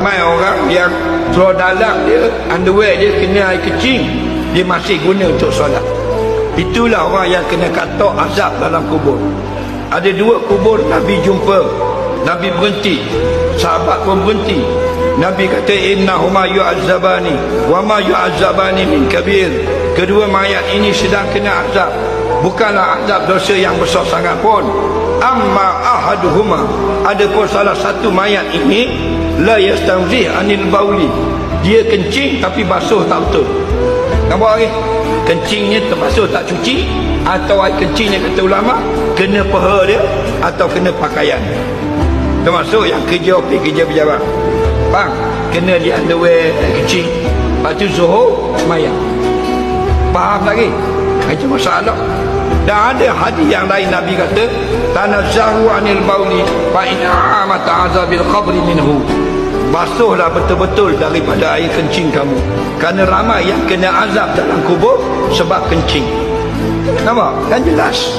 Ramai orang yang seluar dalam dia, underwear dia kena air kecing, dia masih guna untuk solat. Itulah orang yang kena katok azab dalam kubur. Ada dua kubur Nabi jumpa, Nabi berhenti, sahabat pun berhenti. Nabi kata innahuma yu'azzabani wa ma yu'azzabani min kabir. Kedua mayat ini sedang kena azab, bukanlah azab dosa yang besar sangat pun. Amma ahaduhuma, adapun salah satu mayat ini la yastanzih anil bauli, dia kencing tapi basuh tak betul. Nampak lagi? Kencingnya terbasuh tak cuci, atau air kencingnya kata ulama kena peha dia atau kena pakaian. Termasuk yang kerja kerja pejabat, bang, kena di underwear kencing, lepas tu zuhur semayang. Faham lagi? Itu masalah. Dan ada hadis yang lain Nabi kata tanazzahu anil bauli fa in amata azabil qabri minhu, basuhlah betul-betul daripada air kencing kamu, kerana ramai yang kena azab dalam kubur sebab kencing. Nampak? Kan jelas.